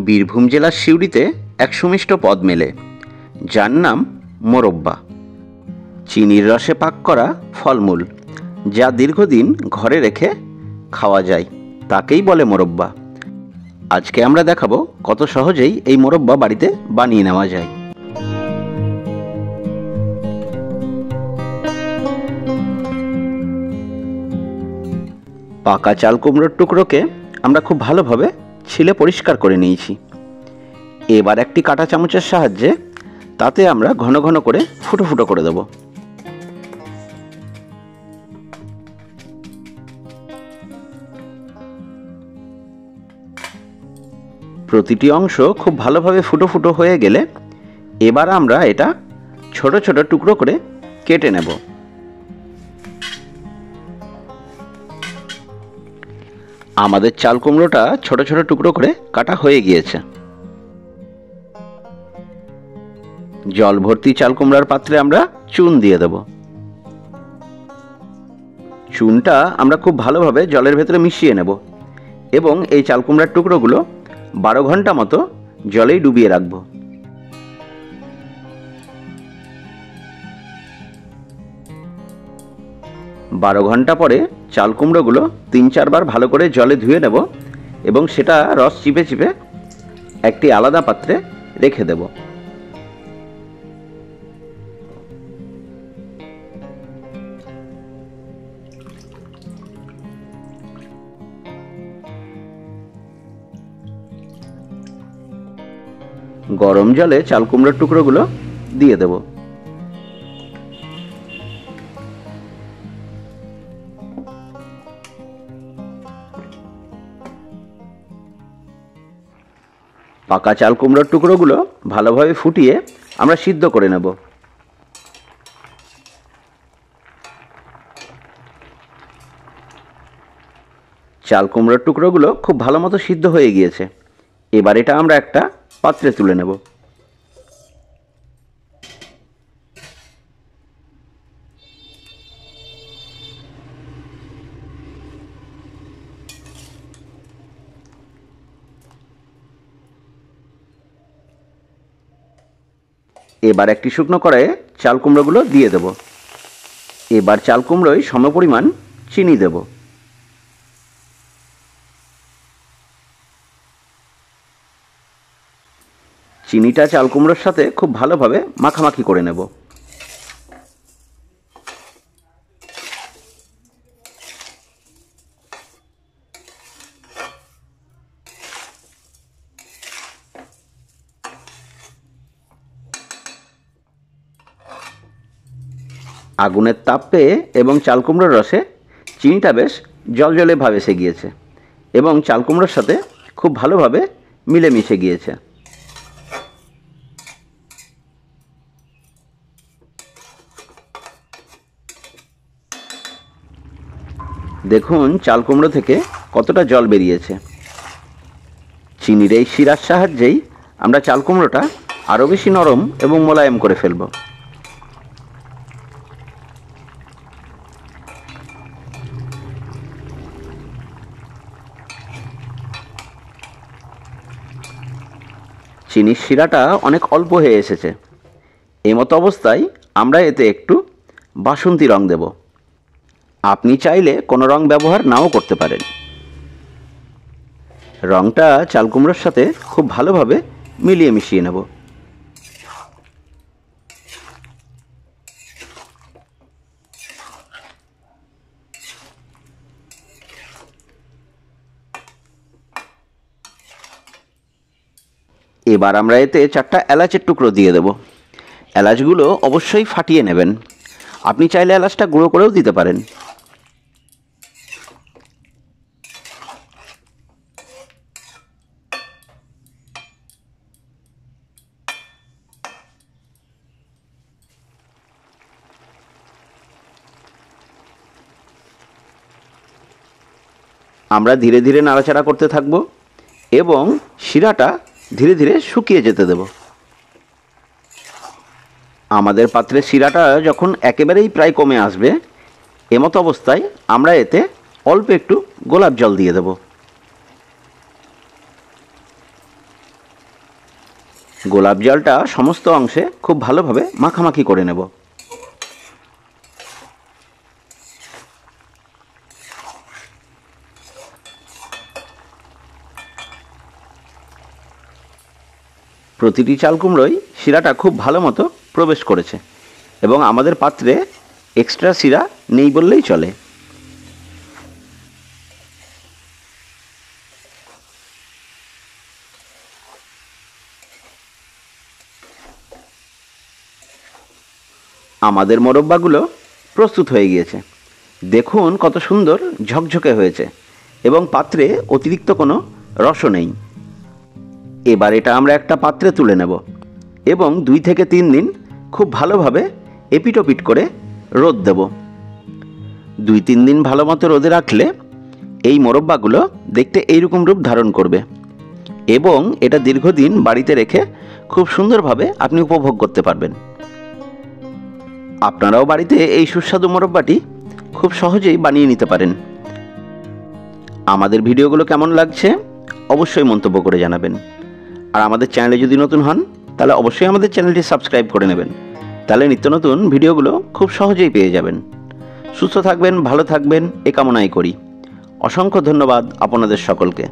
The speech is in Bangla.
বীরভূম জেলার সিউড়িতে এক সুমিষ্ট পদ মেলে, যার নাম মোরব্বা। চিনির রসে পাক করা ফলমূল, যা দীর্ঘদিন ঘরে রেখে খাওয়া যায়, তাকেই বলে মোরব্বা। আজকে আমরা দেখাবো কত সহজেই এই মোরব্বা বাড়িতে বানিয়ে নেওয়া যায়। পাকা চাল কুমড়োর টুকরোকে আমরা খুব ভালোভাবে ছিলে পরিষ্কার করে নিয়েছি। এবার একটি কাঁটা চামচের সাহায্যে তাতে আমরা ঘন ঘন করে ফুটো ফুটো করে দেব। প্রতিটি অংশ খুব ভালোভাবে ফুটো ফুটো হয়ে গেলে এবার আমরা এটা ছোট ছোট টুকরো করে কেটে নেব। আমাদের চাল কুমড়োটা ছোট ছোট টুকরো করে কাটা হয়ে গিয়েছে। জল ভর্তি চাল কুমড়ার পাত্রে আমরা চুন দিয়ে দেব। চুনটা আমরা খুব ভালোভাবে জলের ভেতরে মিশিয়ে নেব এবং এই চাল কুমড়ার টুকরোগুলো 12 ঘন্টা মতো জলেই ডুবিয়ে রাখব। বারো ঘন্টা পরে চাল কুমড়োগুলো 3-4 বার ভালো করে জলে ধুয়ে নেব এবং সেটা রস চিপে চিপে একটি আলাদা পাত্রে রেখে দেব। গরম জলে চাল কুমড়োর টুকরোগুলো দিয়ে দেব। পাকা চাল কুমড়োর টুকরোগুলো ভালোভাবে ফুটিয়ে আমরা সিদ্ধ করে নেব। চাল কুমড়োর টুকরোগুলো খুব ভালো মতো সিদ্ধ হয়ে গিয়েছে। এবার এটা আমরা একটা পাত্রে তুলে নেব। এবার একটি শুকনো কড়াইয়ে চাল কুমড়োগুলো দিয়ে দেব। এবার চাল কুমড়োয় সমপরিমাণ চিনি দেব। চিনিটা চাল কুমড়োর সাথে খুব ভালোভাবে মাখামাখি করে নেব। আগুনের তাপ পেয়ে এবং চাল কুমড়োর রসে চিনিটা বেশ জলজলে ভাব এসে গিয়েছে এবং চাল কুমড়োর সাথে খুব ভালোভাবে মিলেমিশে গিয়েছে। দেখুন চাল কুমড়ো থেকে কতটা জল বেরিয়েছে। চিনির এই শিরার সাহায্যেই আমরা চাল কুমড়োটা আরও বেশি নরম এবং মোলায়েম করে ফেলব। চিনির শিরাটা অনেক অল্প হয়ে এসেছে। এমতো অবস্থায় আমরা এতে একটু বাসন্তী রং দেব। আপনি চাইলে কোনো রং ব্যবহার নাও করতে পারেন। রংটা চাল কুমড়োর সাথে খুব ভালোভাবে মিলিয়ে মিশিয়ে নেব। এবার আমরা এতে 4টা এলাচের টুকরো দিয়ে দেব। এলাচগুলো অবশ্যই ফাটিয়ে নেবেন। আপনি চাইলে এলাচটা গুঁড়ো করেও দিতে পারেন। আমরা ধীরে ধীরে নাড়াচাড়া করতে থাকব এবং শিরাটা ধীরে ধীরে শুকিয়ে যেতে দেব। আমাদের পাত্রের শিরাটা যখন একেবারেই প্রায় কমে আসবে, এমতো অবস্থায় আমরা এতে অল্প একটু গোলাপ জল দিয়ে দেব। গোলাপ জলটা সমস্ত অংশে খুব ভালোভাবে মাখামাখি করে নেব। প্রতিটি চাল কুমড়োয় শিরাটা খুব ভালো মতো প্রবেশ করেছে এবং আমাদের পাত্রে এক্সট্রা শিরা নেই বললেই চলে। আমাদের মোরব্বাগুলো প্রস্তুত হয়ে গিয়েছে। দেখুন কত সুন্দর ঝকঝকে হয়েছে এবং পাত্রে অতিরিক্ত কোনো রসও নেই। এবার এটা আমরা একটা পাত্রে তুলে নেব এবং 2 থেকে 3 দিন খুব ভালোভাবে এপিটোপিট করে রোদ দেব। 2-3 দিন ভালো মতো রোদে রাখলে এই মোরব্বাগুলো দেখতে এইরকম রূপ ধারণ করবে এবং এটা দীর্ঘদিন বাড়িতে রেখে খুব সুন্দরভাবে আপনি উপভোগ করতে পারবেন। আপনারাও বাড়িতে এই সুস্বাদু মোরব্বাটি খুব সহজেই বানিয়ে নিতে পারেন। আমাদের ভিডিওগুলো কেমন লাগছে অবশ্যই মন্তব্য করে জানাবেন। আর আমাদের চ্যানেলে যদি নতুন হন তাহলে অবশ্যই আমাদের চ্যানেলটি সাবস্ক্রাইব করে নেবেন, তাহলে নিত্য নতুন ভিডিওগুলো খুব সহজেই পেয়ে যাবেন। সুস্থ থাকবেন, ভালো থাকবেন এ কামনাই করি। অসংখ্য ধন্যবাদ আপনাদের সকলকে।